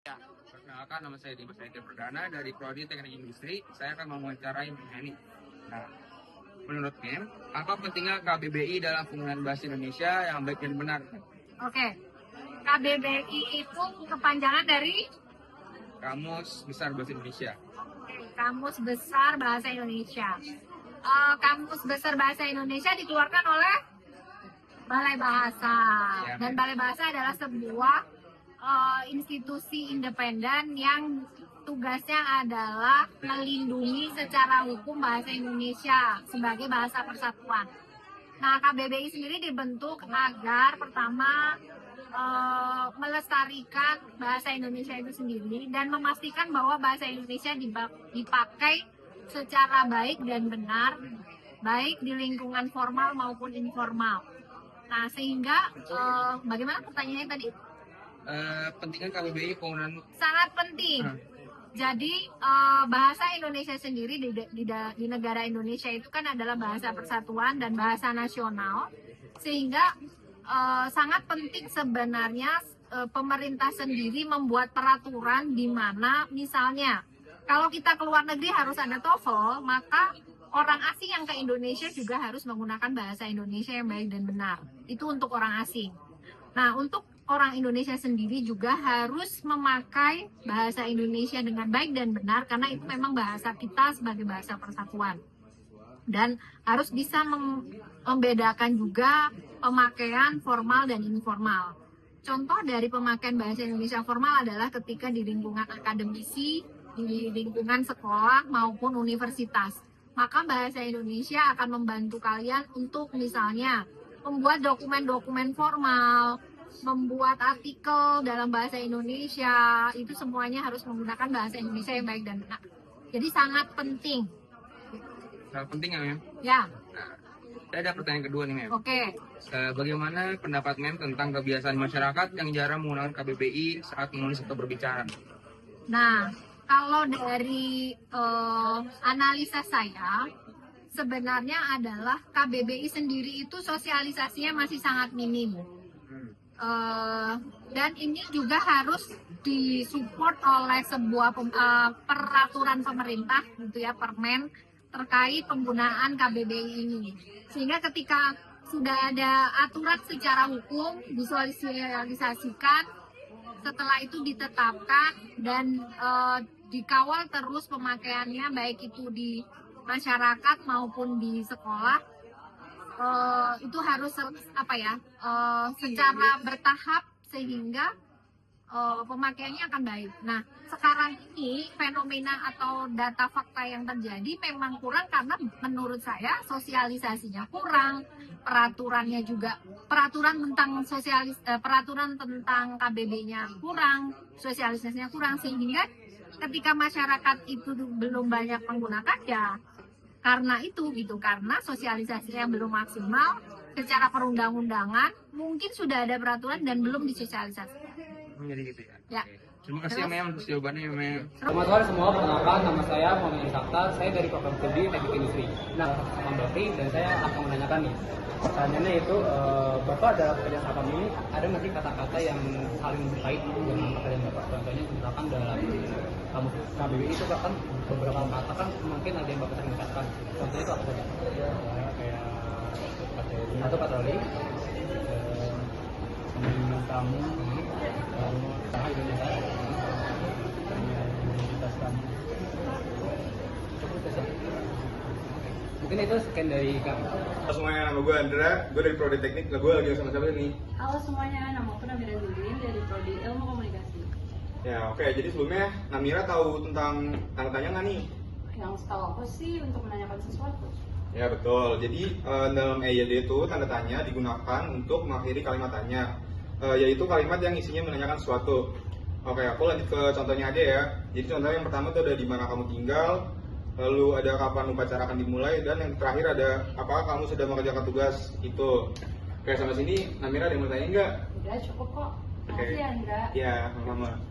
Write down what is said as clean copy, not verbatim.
Ya, perkenalkan nama saya Dimas Aidil Perdana dari Prodi Teknik Industri. Saya akan mewawancarai ini. Nah, menurut Mem, apa pentingnya KBBI dalam penggunaan bahasa Indonesia yang baik dan benar? Oke, KBBI itu kepanjangan dari Kamus Besar Bahasa Indonesia. Kamus Besar Bahasa Indonesia. Kamus Besar Bahasa Indonesia dikeluarkan oleh Balai Bahasa. Ya. Dan Balai Bahasa adalah sebuah institusi independen yang tugasnya adalah melindungi secara hukum bahasa Indonesia sebagai bahasa persatuan. Nah, KBBI sendiri dibentuk agar pertama melestarikan bahasa Indonesia itu sendiri dan memastikan bahwa bahasa Indonesia dipakai secara baik dan benar, baik di lingkungan formal maupun informal. Nah, sehingga bagaimana pertanyaannya tadi? Pentingnya KBBI penggunaan Sangat penting. Jadi bahasa Indonesia sendiri di negara Indonesia itu kan adalah bahasa persatuan dan bahasa nasional, sehingga sangat penting sebenarnya pemerintah sendiri membuat peraturan di mana misalnya kalau kita keluar negeri harus ada TOEFL, maka orang asing yang ke Indonesia juga harus menggunakan bahasa Indonesia yang baik dan benar. Itu untuk orang asing. Nah, untuk orang Indonesia sendiri juga harus memakai bahasa Indonesia dengan baik dan benar karena itu memang bahasa kita sebagai bahasa persatuan. Dan harus bisa membedakan juga pemakaian formal dan informal. Contoh dari pemakaian bahasa Indonesia formal adalah ketika di lingkungan akademisi, di lingkungan sekolah maupun universitas. Maka bahasa Indonesia akan membantu kalian untuk misalnya membuat dokumen-dokumen formal, membuat artikel dalam bahasa Indonesia, itu semuanya harus menggunakan bahasa Indonesia yang baik dan benar. Jadi sangat penting. Sangat penting ya, Mem? Ya. Nah, saya ada pertanyaan kedua nih, Mem. Oke. Bagaimana pendapat Mem tentang kebiasaan masyarakat yang jarang menggunakan KBBI saat menulis atau berbicara? Nah, kalau dari analisa saya, sebenarnya adalah KBBI sendiri itu sosialisasinya masih sangat minim. Dan ini juga harus disupport oleh sebuah peraturan pemerintah gitu ya, Permen terkait penggunaan KBBI ini. Sehingga ketika sudah ada aturan secara hukum disosialisasikan, setelah itu ditetapkan dan dikawal terus pemakaiannya baik itu di masyarakat maupun di sekolah. Itu harus secara bertahap sehingga pemakaiannya akan baik. Nah, sekarang ini fenomena atau data fakta yang terjadi memang kurang karena menurut saya sosialisasinya kurang, peraturannya juga peraturan tentang KBB-nya kurang, sosialisasinya kurang, sehingga ketika masyarakat itu belum banyak menggunakan ya karena itu gitu, karena sosialisasinya belum maksimal secara perundang-undangan, mungkin sudah ada peraturan dan belum disosialisasikan. Jadi gitu ya. Ya. Terima kasih ya, Mem, atas jawabannya ya, Mem. Selamat sore semua, perkenalkan nama saya Muhammad Sakta, saya dari program studi Teknik Industri. Nah, sama Bapak dan saya akan menanyakan nih, pertanyaannya itu, Bapak dalam pekerjaan Sapam ini ada nggak sih kata-kata yang saling berkait dengan pekerjaan Bapak? Contohnya misalkan dalam kamus KBBI itu kan beberapa kata kan mungkin ada yang Bapak sering ucapkan. Contohnya itu apa saja? Kayak satu patroli, tamu, Indonesia, identitas kamu. Mungkin itu sekian dari kami. Halo semuanya, nama gue Andra, gue dari Prodi Teknik. Nah, gue lagi sama siapa nih? Halo semuanya, nama aku Namira Zudin dari Prodi Ilmu Komunikasi. Ya oke, jadi sebelumnya Namira tahu tentang tanda tanya nggak nih? Yang setahu aku sih untuk menanyakan sesuatu. Ya betul, jadi dalam EYD itu tanda tanya digunakan untuk mengakhiri kalimat tanya, yaitu kalimat yang isinya menanyakan sesuatu. Oke, aku lanjut ke contohnya aja ya. Jadi contohnya yang pertama tuh ada di mana kamu tinggal, lalu ada kapan upacara akan dimulai, dan yang terakhir ada apakah kamu sudah mengerjakan tugas itu. Oke, sampai sini Namira ada yang mau tanya nggak? Udah cukup kok. Oke. Makasih ya Andra. Ya, sama-sama.